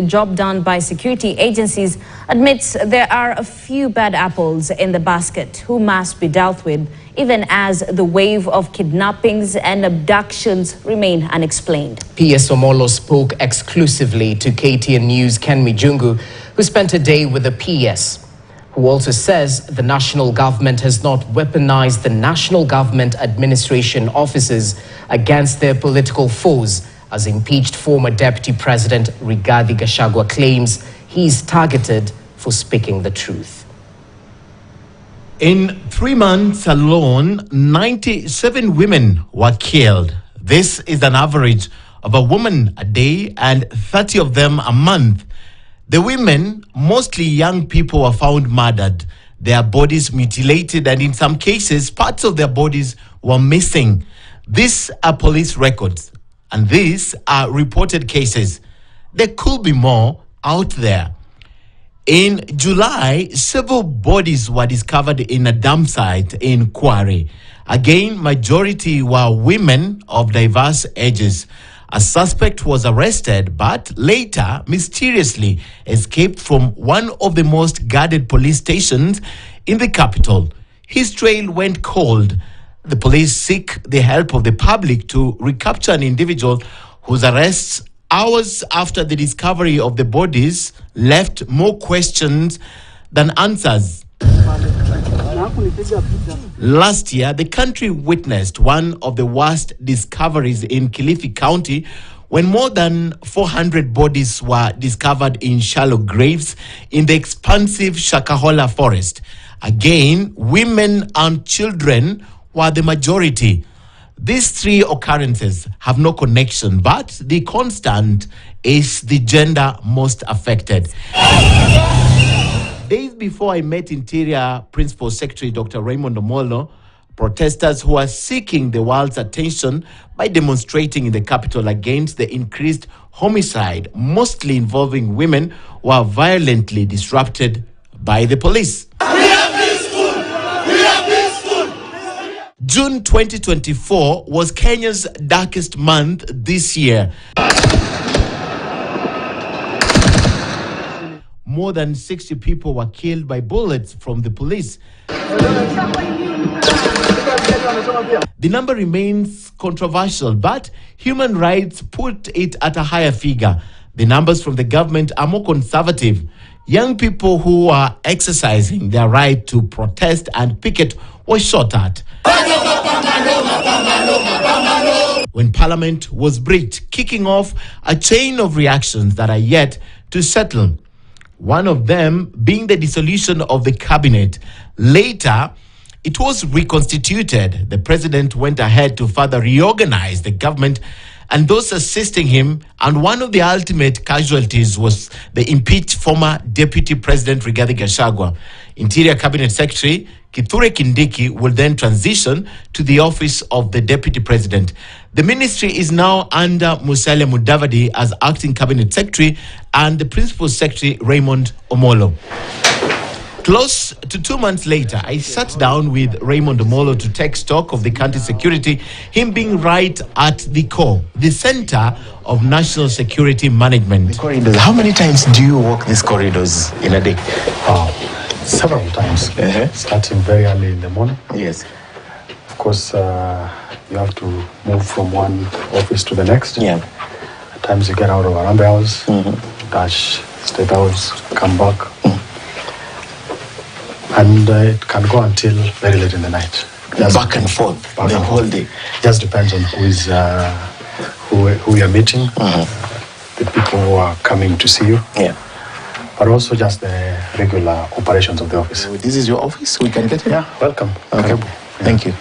job done by security agencies, admits there are a few bad apples in the basket who must be dealt with, even as the wave of kidnappings and abductions remain unexplained. PS Omollo spoke exclusively to KTN News' Ken Mijungu, who spent a day with the PS, who also says the national government has not weaponized the national government administration officers against their political foes, as impeached former Deputy President Rigathi Gachagua claims he's targeted for speaking the truth. In 3 months alone, 97 women were killed. This is an average of a woman a day and 30 of them a month. The women, mostly young people, were found murdered, their bodies mutilated, and in some cases, parts of their bodies were missing. These are police records, and these are reported cases. There could be more out there. In July, several bodies were discovered in a dump site in Kware. Again, majority were women of diverse ages. A suspect was arrested, but later mysteriously escaped from one of the most guarded police stations in the capital. His trail went cold. The police seek the help of the public to recapture an individual whose arrests hours after the discovery of the bodies left more questions than answers. Last year, the country witnessed one of the worst discoveries in Kilifi County when more than 400 bodies were discovered in shallow graves in the expansive Shakahola forest. Again, women and children were the majority. These three occurrences have no connection, but the constant is the gender most affected. Days before I met Interior Principal Secretary Dr. Raymond Omollo, protesters who are seeking the world's attention by demonstrating in the capital against the increased homicide, mostly involving women, were violently disrupted by the police. We are peaceful! We are peaceful! June 2024 was Kenya's darkest month this year. More than 60 people were killed by bullets from the police. The number remains controversial, but human rights put it at a higher figure. The numbers from the government are more conservative. Young people who are exercising their right to protest and picket were shot at. When Parliament was breached, kicking off a chain of reactions that are yet to settle. One of them being the dissolution of the cabinet. Later, it was reconstituted. The president went ahead to further reorganize the government and those assisting him, and one of the ultimate casualties was the impeached former Deputy President Rigathi Gachagua. Interior Cabinet Secretary Kithure Kindiki will then transition to the office of the Deputy President. The ministry is now under Musalia Mudavadi as Acting Cabinet Secretary and the Principal Secretary Raymond Omollo. Close to 2 months later, I sat down with Raymond Omollo to take stock of the country's security, him being right at the core, the center of national security management. The corridors, how many times do you walk these corridors in a day? Several times, starting very early in the morning. Yes. Of course, you have to move from one office to the next. Yeah. At times you get out of Arambe House, dash State House, come back. And it can go until very late in the night. Back and forth the whole day. Just depends on who is who you're meeting, the people who are coming to see you. Yeah. But also just the regular operations of the office. So this is your office? We can get it? Yeah, welcome. Okay. Thank you.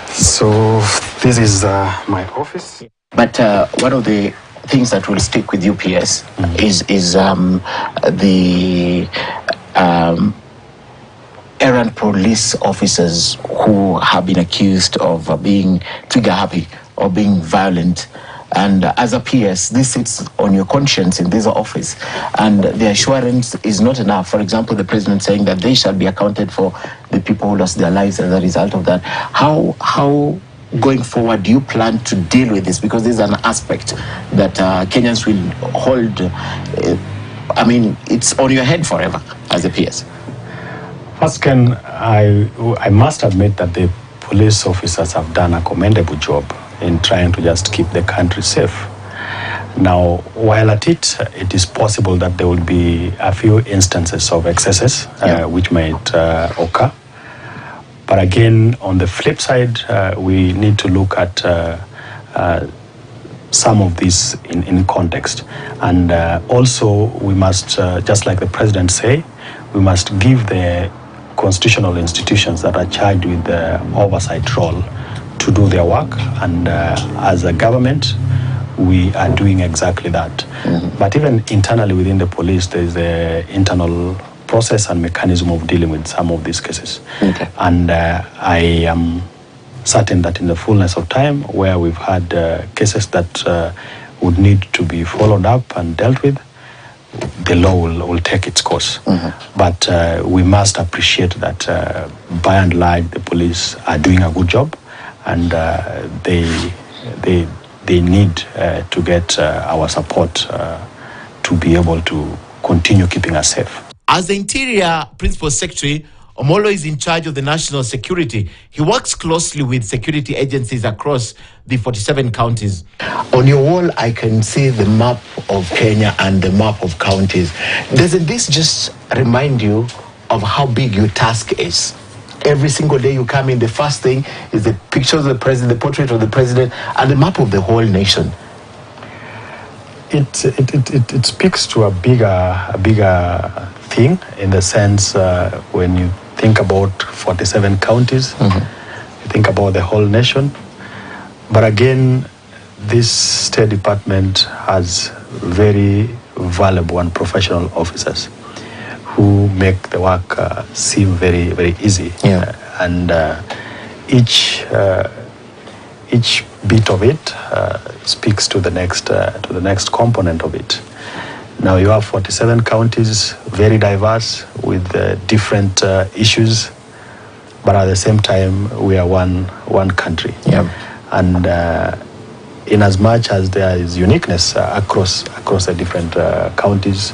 So this is my office. But one of the things that will stick with UPS is the errant police officers who have been accused of being trigger happy or being violent. And as a PS, this sits on your conscience in this office. And the assurance is not enough. For example, the president saying that they shall be accounted for the people who lost their lives as a result of that. How going forward do you plan to deal with this? Because this is an aspect that Kenyans will hold. It's on your head forever as a PS. First, Ken, I must admit that the police officers have done a commendable job in trying to just keep the country safe. Now, while at it is possible that there will be a few instances of excesses which might occur. But again, on the flip side, we need to look at some of this in context. And also, we must, just like the president say, we must give the constitutional institutions that are charged with the oversight role to do their work. And as a government, we are doing exactly that. Mm-hmm. But even internally within the police, there is an internal process and mechanism of dealing with some of these cases. Okay. And I am certain that in the fullness of time, where we've had cases that would need to be followed up and dealt with, the law will take its course. Mm-hmm. But we must appreciate that by and large, the police are doing a good job, and they need to get our support to be able to continue keeping us safe. As the Interior Principal Secretary, Omollo is in charge of the national security. He works closely with security agencies across the 47 counties. On your wall, I can see the map of Kenya and the map of counties. Doesn't this just remind you of how big your task is? Every single day you come in, the first thing is the picture of the president, the portrait of the president, and the map of the whole nation. It speaks to a bigger thing, in the sense when you think about 47 counties, you think about the whole nation. But again, this State Department has very valuable and professional officers who make the work seem very, very easy. Yeah. And each bit of it speaks to the next component of it. Now you have 47 counties, very diverse, with different issues, but at the same time we are one country. Yeah. And in as much as there is uniqueness across the different counties,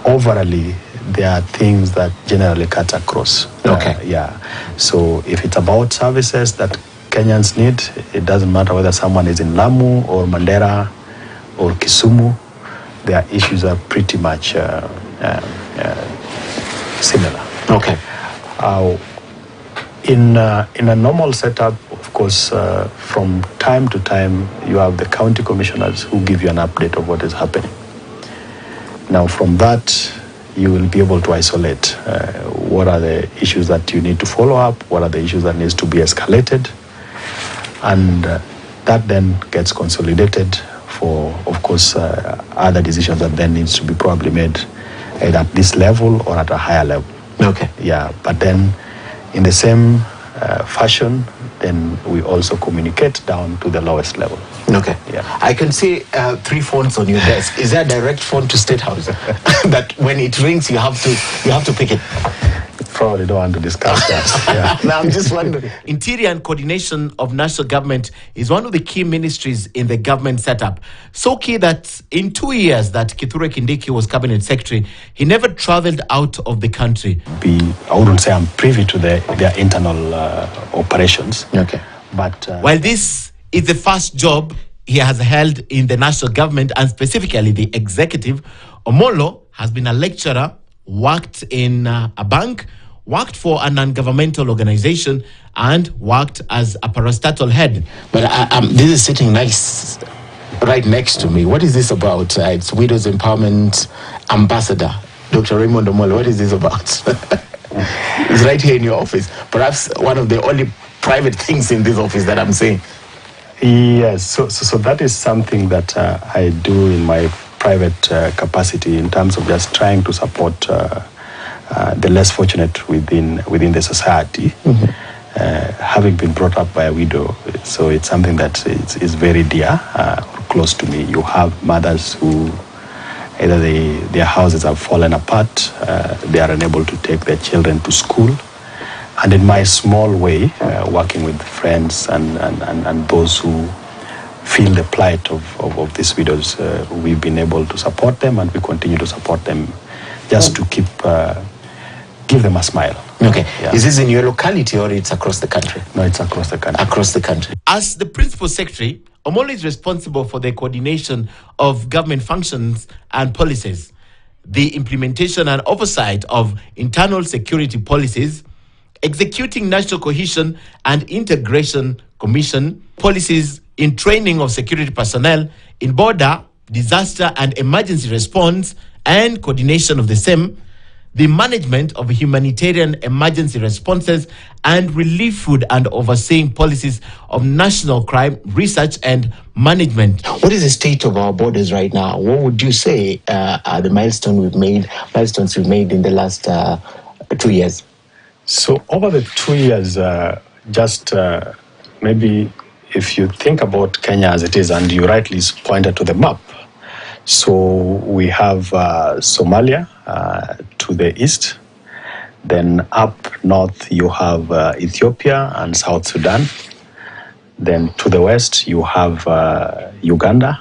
overally there are things that generally cut across. Okay. So if it's about services that Kenyans need, it doesn't matter whether someone is in Lamu or Mandera or Kisumu, their issues are pretty much similar. Okay. In a normal setup, of course, from time to time, you have the county commissioners who give you an update of what is happening. Now, from that, you will be able to isolate what are the issues that you need to follow up, what are the issues that needs to be escalated, and that then gets consolidated for, of course, other decisions that then needs to be probably made either at this level or at a higher level. Okay. Yeah, but then in the same fashion, then we also communicate down to the lowest level. Okay. Yeah. I can see 3 phones on your desk. Is there a direct phone to State House that when it rings you have to pick it? Probably don't want to discuss that. Yeah. No, I'm just wondering. Interior and coordination of national government is one of the key ministries in the government setup. So key that in 2 years that Kithure Kindiki was cabinet secretary, he never traveled out of the country. I wouldn't say I'm privy to their internal operations. Okay. But while this is the first job he has held in the national government and specifically the executive, Omollo has been a lecturer, worked in a bank, worked for a non-governmental organization, and worked as a parastatal head. But this is sitting nice right next to me. What is this about? It's Widows Empowerment Ambassador, Dr. Raymond Omollo. What is this about? It's right here in your office. Perhaps one of the only private things in this office that I'm saying. Yes, so that is something that I do in my private capacity in terms of just trying to support the less fortunate within the society. Mm-hmm. Having been brought up by a widow, so it's something that is very dear, close to me. You have mothers who either their houses have fallen apart, they are unable to take their children to school, And in my small way, working with friends and those who feel the plight of these widows, we've been able to support them, and we continue to support them just to give them a smile. Okay. Yeah. Is this in your locality or it's across the country? No, it's across the country. Across the country. As the Principal Secretary, Omollo is responsible for the coordination of government functions and policies, the implementation and oversight of internal security policies, executing National Cohesion and Integration Commission policies in training of security personnel in border, disaster and emergency response and coordination of the same, the management of humanitarian emergency responses and relief food, and overseeing policies of national crime research and management. What is the state of our borders right now? What would you say are the milestones we've made in the last 2 years? So over the 2 years, maybe if you think about Kenya as it is, and you rightly pointed to the map, so we have Somalia to the east, then up north you have Ethiopia and South Sudan, then to the west you have Uganda,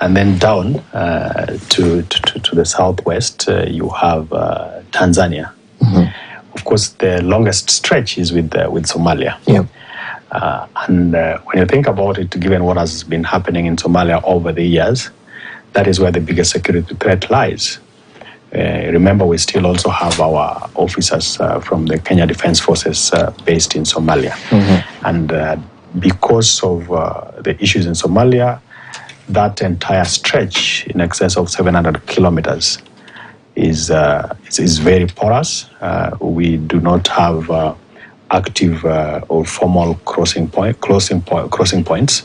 and then down to the southwest you have Tanzania. Mm-hmm. Of course, the longest stretch is with Somalia. Yeah. And when you think about it, given what has been happening in Somalia over the years, that is where the biggest security threat lies. Remember, we still also have our officers from the Kenya Defense Forces based in Somalia. Mm-hmm. And because of the issues in Somalia, that entire stretch in excess of 700 kilometers is very porous. We do not have active or formal crossing points.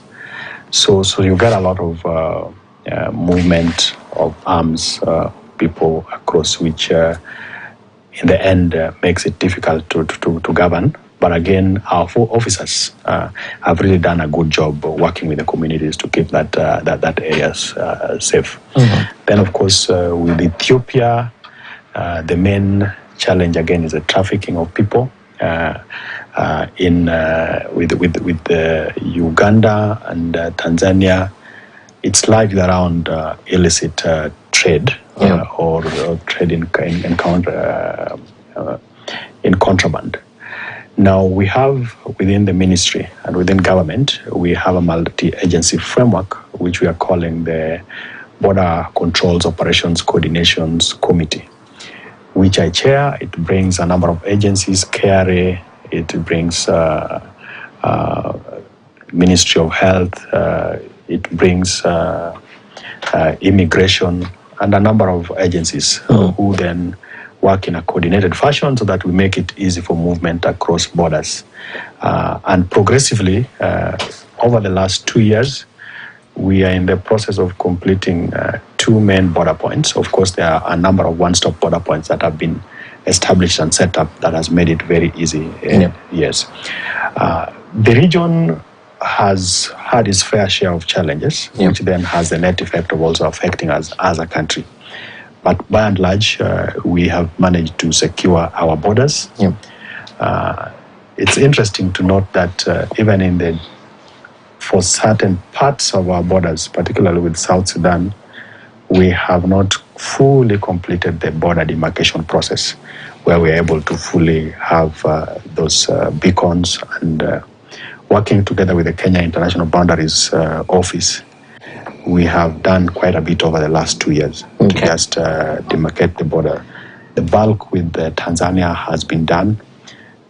So you get a lot of movement of arms people across, which in the end makes it difficult to govern. But again, our officers have really done a good job working with the communities to keep that areas safe. Mm-hmm. Then, of course, with Ethiopia, the main challenge again is the trafficking of people. With Uganda and Tanzania, it's largely around illicit trade or trade in contraband. Now, we have within the ministry and within government, we have a multi-agency framework, which we are calling the Border Controls Operations Coordinations Committee, which I chair. It brings a number of agencies, KRA, it brings Ministry of Health, it brings immigration, and a number of agencies who then work in a coordinated fashion so that we make it easy for movement across borders. And progressively, over the last 2 years, we are in the process of completing 2 main border points. Of course, there are a number of one-stop border points that have been established and set up that has made it very easy. Yes. The region has had its fair share of challenges, which then has the net effect of also affecting us as a country. But by and large, we have managed to secure our borders. It's interesting to note that even for certain parts of our borders, particularly with South Sudan, we have not fully completed the border demarcation process, where we are able to fully have those beacons, and working together with the Kenya International Boundaries Office, we have done quite a bit over the last 2 years to just demarcate the border. The bulk with Tanzania has been done.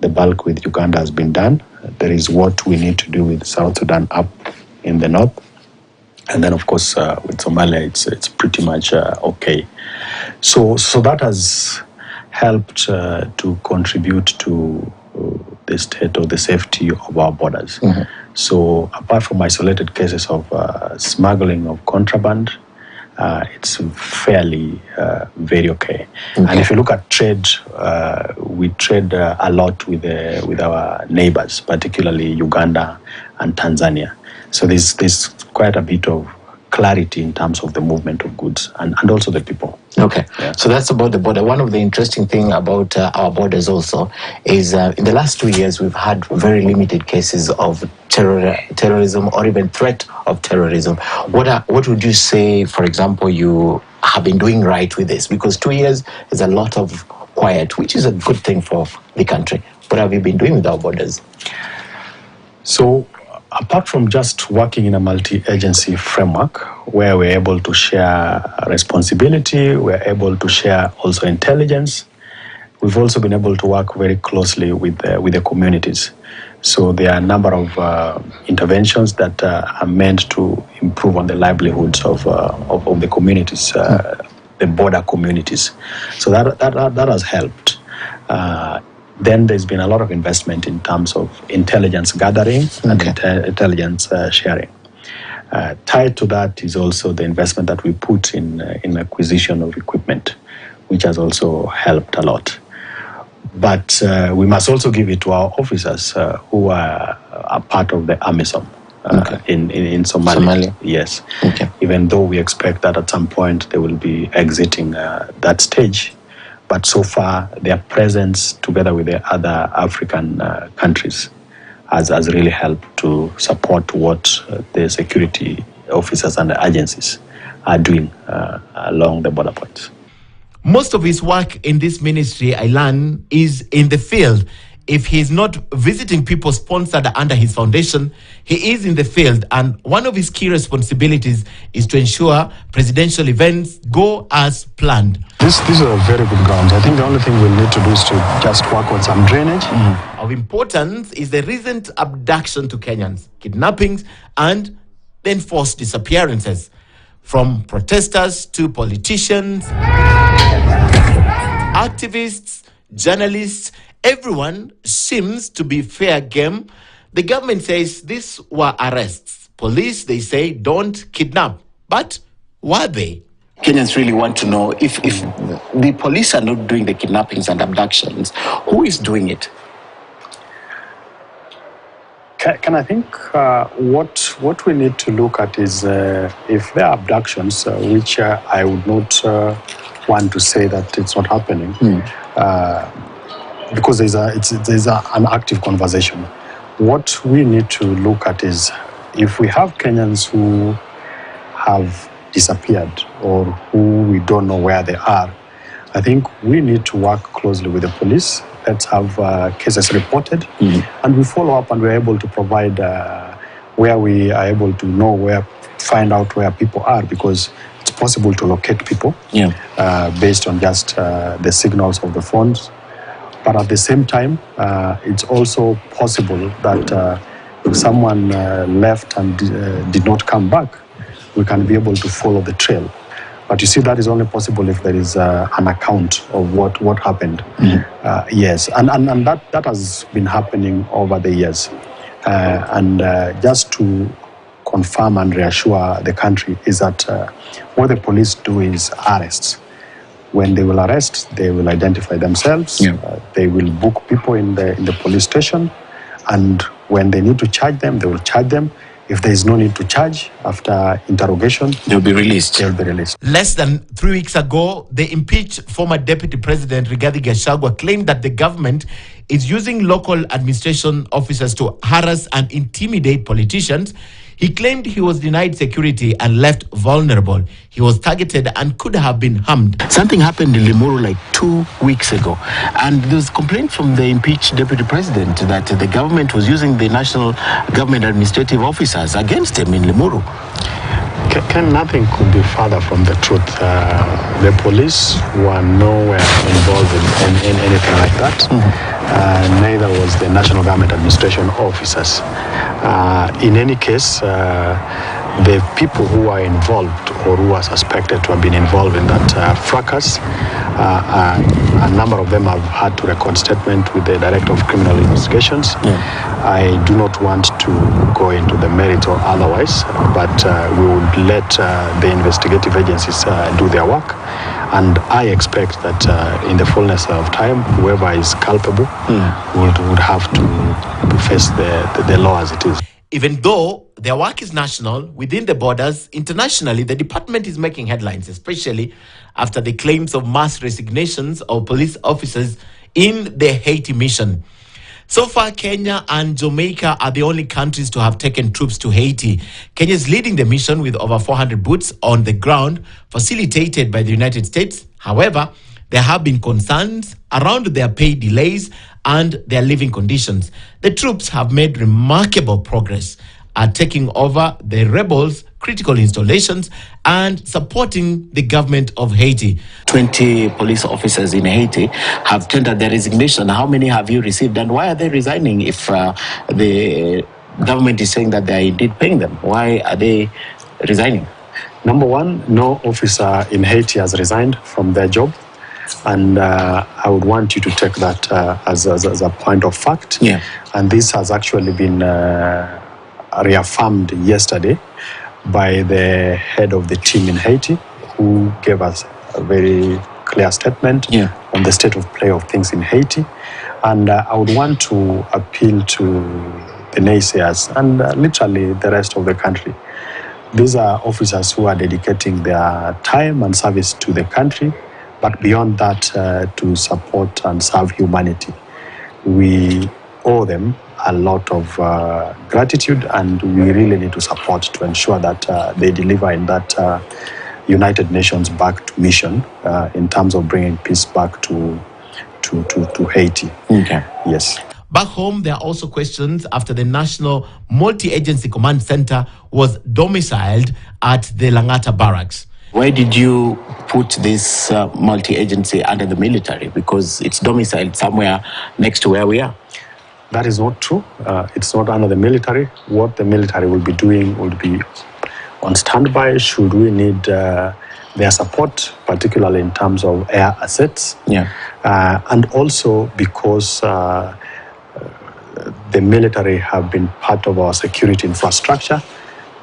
The bulk with Uganda has been done. There is what we need to do with South Sudan up in the north. And then, of course, with Somalia, it's pretty much okay. So that has helped to contribute to the state of the safety of our borders. Mm-hmm. So apart from isolated cases of smuggling of contraband, it's fairly very okay. And if you look at trade, we trade a lot with our neighbors, particularly Uganda and Tanzania. So there's quite a bit of clarity in terms of the movement of goods and also the people. Okay, Yeah. so that's about the border. One of the interesting thing about our borders also is in the last 2 years we've had very limited cases of terrorism or even threat of terrorism. What would you say, for example, you have been doing right with this? Because 2 years is a lot of quiet, which is a good thing for the country. What have you been doing with our borders? So, apart from just working in a multi-agency framework where we're able to share responsibility, we're able to share also intelligence, we've also been able to work very closely with the communities. So there are a number of interventions that are meant to improve on the livelihoods of the communities, the border communities. So that has helped. Then there's been a lot of investment in terms of intelligence gathering and intelligence sharing. Tied to that is also the investment that we put in acquisition of equipment, which has also helped a lot. But we must also give it to our officers who are a part of the AMISOM in Somalia. Yes. Okay. Even though we expect that at some point they will be exiting that stage. But so far, their presence together with the other African countries has really helped to support what the security officers and the agencies are doing along the border points. Most of his work in this ministry, I learn, is in the field. If he's not visiting people sponsored under his foundation, he is in the field. And one of his key responsibilities is to ensure presidential events go as planned. These are very good grounds. I think the only thing we'll need to do is to just work on some drainage. Of importance is the recent abduction to Kenyans, kidnappings, and enforced disappearances. From protesters to politicians, activists, journalists, everyone seems to be fair game. The government says these were arrests. Police, they say, don't kidnap. But were they? Kenyans really want to know if the police are not doing the kidnappings and abductions, who is doing it? Can I think what we need to look at is if there are abductions, which I would not want to say that it's not happening, because there's an active conversation. What we need to look at is if we have Kenyans who have disappeared or who we don't know where they are, I think we need to work closely with the police. Let's have cases reported, and we follow up, and we're able to provide where we are able to find out where people are, because it's possible to locate people based on just the signals of the phones. But at the same time, it's also possible that if someone left and did not come back, we can be able to follow the trail. But you see, that is only possible if there is an account of what happened. Yes, and that has been happening over the years. And just to confirm and reassure the country is that what the police do is arrests. When they will arrest, they will identify themselves. They will book people in the police station. And when they need to charge them, they will charge them. If there is no need to charge, after interrogation, They'll be released. They'll be released. Less than 3 weeks ago, the impeached former Deputy President Rigathi Gachagua claimed that the government is using local administration officers to harass and intimidate politicians. He claimed he was denied security and left vulnerable. He was targeted and could have been harmed. Something happened in Limuru like 2 weeks ago, and there was a complaint from the impeached deputy president that the government was using the national government administrative officers against him in Limuru. Nothing could be further from the truth. The police were nowhere involved in anything like that. Neither was the national government administration officers. In any case, the people who are involved or who are suspected to have been involved in that fracas, a number of them have had to record statement with the Director of Criminal Investigations. I do not want to go into the merit or otherwise, but we would let the investigative agencies do their work. And I expect that in the fullness of time, whoever is culpable would have to face the law as it is. Even though their work is national, within the borders. Internationally, the department is making headlines, especially after the claims of mass resignations of police officers in the Haiti mission. So far, Kenya and Jamaica are the only countries to have taken troops to Haiti. Kenya is leading the mission with over 400 boots on the ground, facilitated by the United States. However, there have been concerns around their pay delays and their living conditions. The troops have made remarkable progress at taking over the rebels' critical installations and supporting the government of Haiti. 20 police officers in Haiti have tendered their resignation. How many have you received, and why are they resigning if the government is saying that they are indeed paying them? Why are they resigning? Number one, no officer in Haiti has resigned from their job. And I would want you to take that as a point of fact. Yeah. And this has actually been reaffirmed yesterday by the head of the team in Haiti, who gave us a very clear statement on the state of play of things in Haiti. And I would want to appeal to the naysayers and literally the rest of the country. These are officers who are dedicating their time and service to the country, but beyond that, to support and serve humanity. We owe them a lot of gratitude, and we really need to support to ensure that they deliver in that United Nations backed mission in terms of bringing peace back to Haiti. Okay. Yes. Back home, there are also questions after the National Multi-Agency Command Center was domiciled at the Langata Barracks. Why did you put this multi-agency under the military? Because it's domiciled somewhere next to where we are. That is not true. It's not under the military. What the military will be doing will be on standby should we need their support, particularly in terms of air assets. Yeah. And also because the military have been part of our security infrastructure.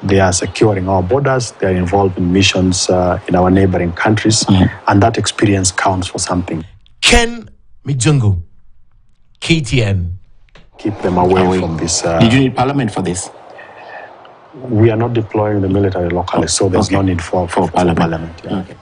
They are securing our borders. They are involved in missions in our neighboring countries. And that experience counts for something. Ken Mijungu, KTN. Keep them away from this. Did you need parliament for this? We are not deploying the military locally, so there's no need for parliament. Okay.